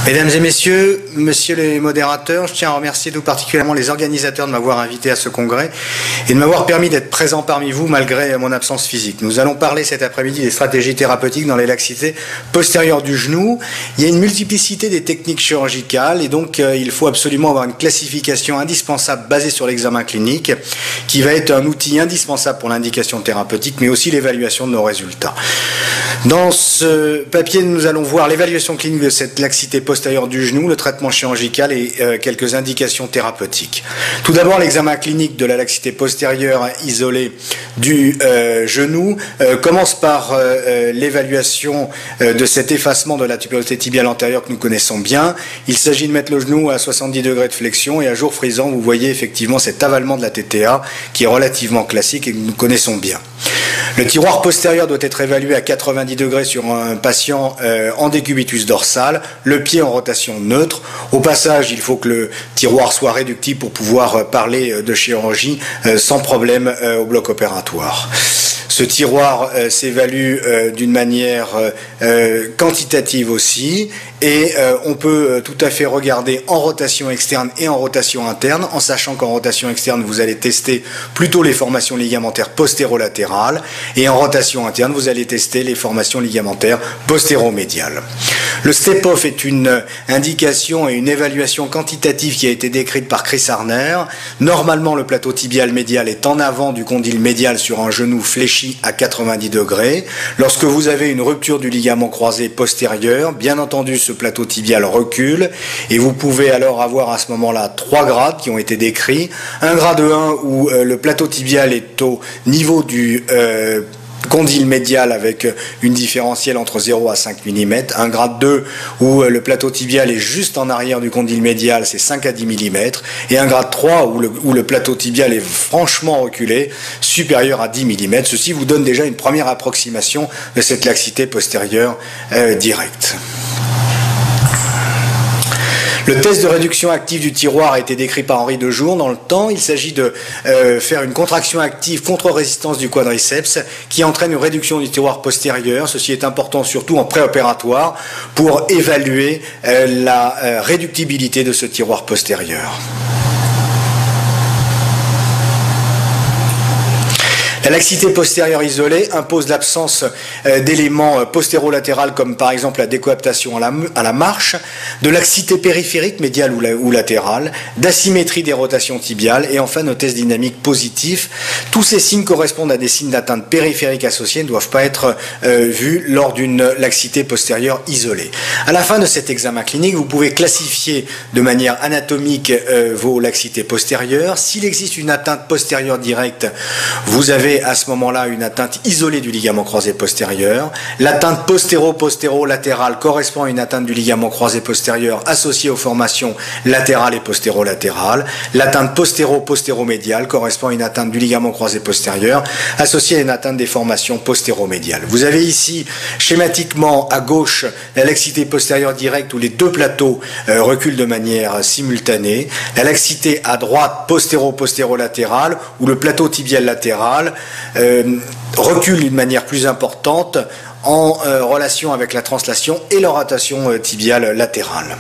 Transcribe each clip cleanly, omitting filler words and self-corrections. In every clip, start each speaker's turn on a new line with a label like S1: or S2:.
S1: Mesdames et messieurs, messieurs les modérateurs, je tiens à remercier tout particulièrement les organisateurs de m'avoir invité à ce congrès et de m'avoir permis d'être présent parmi vous malgré mon absence physique. Nous allons parler cet après-midi des stratégies thérapeutiques dans les laxités postérieures du genou. Il y a une multiplicité des techniques chirurgicales et donc il faut absolument avoir une classification indispensable basée sur l'examen clinique qui va être un outil indispensable pour l'indication thérapeutique mais aussi l'évaluation de nos résultats. Dans ce papier, nous allons voir l'évaluation clinique de cette laxité postérieure du genou, le traitement chirurgical et quelques indications thérapeutiques. Tout d'abord, l'examen clinique de la laxité postérieure isolée du genou commence par l'évaluation de cet effacement de la tuberosité tibiale antérieure que nous connaissons bien. Il s'agit de mettre le genou à 70 degrés de flexion et à jour frisant, vous voyez effectivement cet avalement de la TTA qui est relativement classique et que nous connaissons bien. Le tiroir postérieur doit être évalué à 90 degrés sur un patient en décubitus dorsal, le pied en rotation neutre. Au passage, il faut que le tiroir soit réductible pour pouvoir parler de chirurgie sans problème au bloc opératoire. Ce tiroir s'évalue d'une manière quantitative aussi et on peut tout à fait regarder en rotation externe et en rotation interne en sachant qu'en rotation externe vous allez tester plutôt les formations ligamentaires postérolatérales et en rotation interne vous allez tester les formations ligamentaires postéromédiales. Le step-off est une indication et une évaluation quantitative qui a été décrite par Chris Arner. Normalement le plateau tibial médial est en avant du condyle médial sur un genou fléchi à 90 degrés. Lorsque vous avez une rupture du ligament croisé postérieur, bien entendu ce plateau tibial recule et vous pouvez alors avoir à ce moment-là 3 grades qui ont été décrits. Un grade 1 où le plateau tibial est au niveau du condyle médial avec une différentielle entre 0 à 5 mm, un grade 2 où le plateau tibial est juste en arrière du condyle médial, c'est 5 à 10 mm, et un grade 3 où le plateau tibial est franchement reculé, supérieur à 10 mm. Ceci vous donne déjà une première approximation de cette laxité postérieure directe. Le test de réduction active du tiroir a été décrit par Henri Dejour dans le temps. Il s'agit de faire une contraction active contre résistance du quadriceps qui entraîne une réduction du tiroir postérieur. Ceci est important surtout en préopératoire pour évaluer la réductibilité de ce tiroir postérieur. La laxité postérieure isolée impose l'absence d'éléments postérolatéraux comme par exemple la décoaptation à la marche, de laxité périphérique médiale ou latérale, d'asymétrie des rotations tibiales et enfin nos tests dynamiques positifs. Tous ces signes correspondent à des signes d'atteinte périphérique associés et ne doivent pas être vus lors d'une laxité postérieure isolée. À la fin de cet examen clinique, vous pouvez classifier de manière anatomique vos laxités postérieures. S'il existe une atteinte postérieure directe, vous avez à ce moment-là une atteinte isolée du ligament croisé postérieur. L'atteinte postéro-postéro-latérale correspond à une atteinte du ligament croisé postérieur associée aux formations latérales et postérolatérales. L'atteinte postéro-postéromédiale correspond à une atteinte du ligament croisé postérieur associée à une atteinte des formations postéromédiales. Vous avez ici schématiquement à gauche la laxité postérieure directe où les deux plateaux reculent de manière simultanée. La laxité à droite postéro-postérolatérale où le plateau tibial latéral recule d'une manière plus importante en relation avec la translation et la rotation tibiale latérale.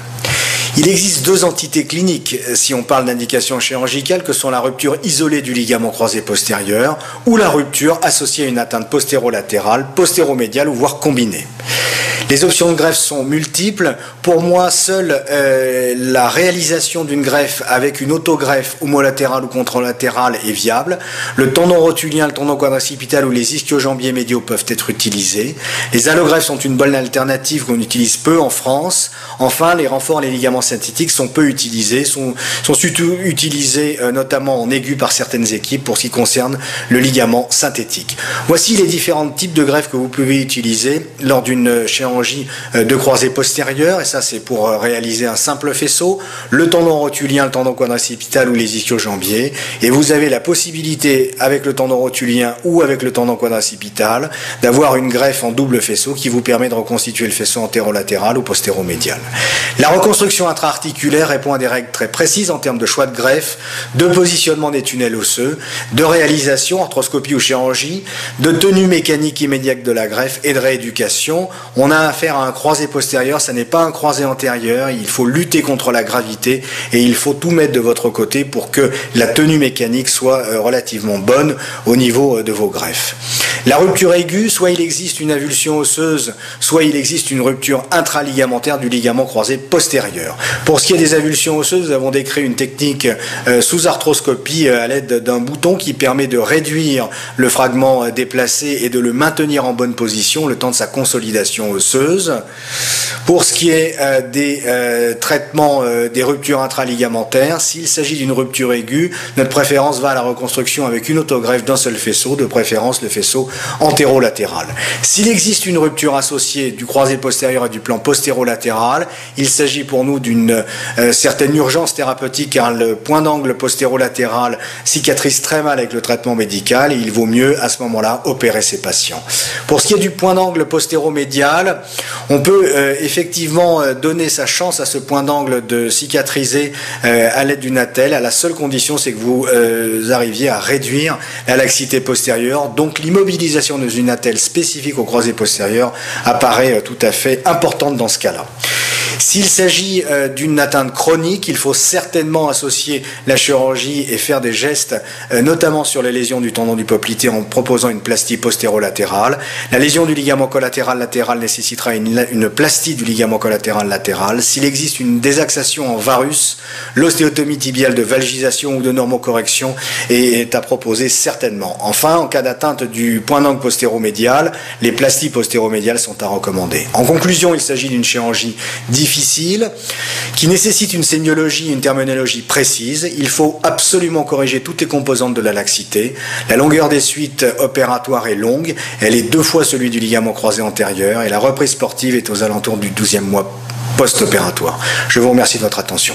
S1: Il existe deux entités cliniques, si on parle d'indication chirurgicale, que sont la rupture isolée du ligament croisé postérieur ou la rupture associée à une atteinte postérolatérale, postéromédiale ou voire combinée. Les options de greffe sont multiples. Pour moi, seule la réalisation d'une greffe avec une autogreffe homolatérale ou contralatérale est viable. Le tendon rotulien, le tendon quadricipital ou les ischio-jambiers médiaux peuvent être utilisés. Les allogreffes sont une bonne alternative qu'on utilise peu en France. Enfin, les renforts et les ligaments synthétiques sont peu utilisés, sont surtout utilisés notamment en aigu par certaines équipes pour ce qui concerne le ligament synthétique. Voici les différents types de greffes que vous pouvez utiliser lors d'une chirurgie de croisée postérieure, et ça c'est pour réaliser un simple faisceau, le tendon rotulien, le tendon quadricipital ou les ischio-jambiers, et vous avez la possibilité avec le tendon rotulien ou avec le tendon quadricipital d'avoir une greffe en double faisceau qui vous permet de reconstituer le faisceau antérolatéral ou postéromédial. La reconstruction intra-articulaire répond à des règles très précises en termes de choix de greffe, de positionnement des tunnels osseux, de réalisation, arthroscopie ou chirurgie, de tenue mécanique immédiate de la greffe et de rééducation. On a affaire à un croisé postérieur, ça n'est pas un croisé antérieur, il faut lutter contre la gravité et il faut tout mettre de votre côté pour que la tenue mécanique soit relativement bonne au niveau de vos greffes. La rupture aiguë, soit il existe une avulsion osseuse, soit il existe une rupture intraligamentaire du ligament croisé postérieur. Pour ce qui est des avulsions osseuses, nous avons décrit une technique sous arthroscopie à l'aide d'un bouton qui permet de réduire le fragment déplacé et de le maintenir en bonne position le temps de sa consolidation osseuse. Pour ce qui est des traitements des ruptures intraligamentaires, s'il s'agit d'une rupture aiguë, notre préférence va à la reconstruction avec une autogreffe d'un seul faisceau, de préférence le faisceau antérolatéral. S'il existe une rupture associée du croisé postérieur et du plan postérolatéral, il s'agit pour nous d'une certaine urgence thérapeutique car le point d'angle postérolatéral cicatrise très mal avec le traitement médical et il vaut mieux à ce moment-là opérer ces patients. Pour ce qui est du point d'angle postéromédial, on peut effectivement donner sa chance à ce point d'angle de cicatriser à l'aide d'une attelle, à la seule condition c'est que vous arriviez à réduire la laxité postérieure, donc l'immobilisation d'une attelle spécifique au croisé postérieur apparaît tout à fait importante dans ce cas-là. S'il s'agit d'une atteinte chronique, il faut certainement associer la chirurgie et faire des gestes, notamment sur les lésions du tendon du poplité en proposant une plastie postérolatérale. La lésion du ligament collatéral latéral nécessitera une plastie du ligament collatéral latéral. S'il existe une désaxation en varus, l'ostéotomie tibiale de valgisation ou de normocorrection est à proposer certainement. Enfin, en cas d'atteinte du point d'angle postéromédial, les plasties postéromédiales sont à recommander. En conclusion, il s'agit d'une chirurgie difficile, qui nécessite une sémiologie et une terminologie précise. Il faut absolument corriger toutes les composantes de la laxité. La longueur des suites opératoires est longue, elle est 2 fois celui du ligament croisé antérieur et la reprise sportive est aux alentours du 12e mois post-opératoire. Je vous remercie de votre attention.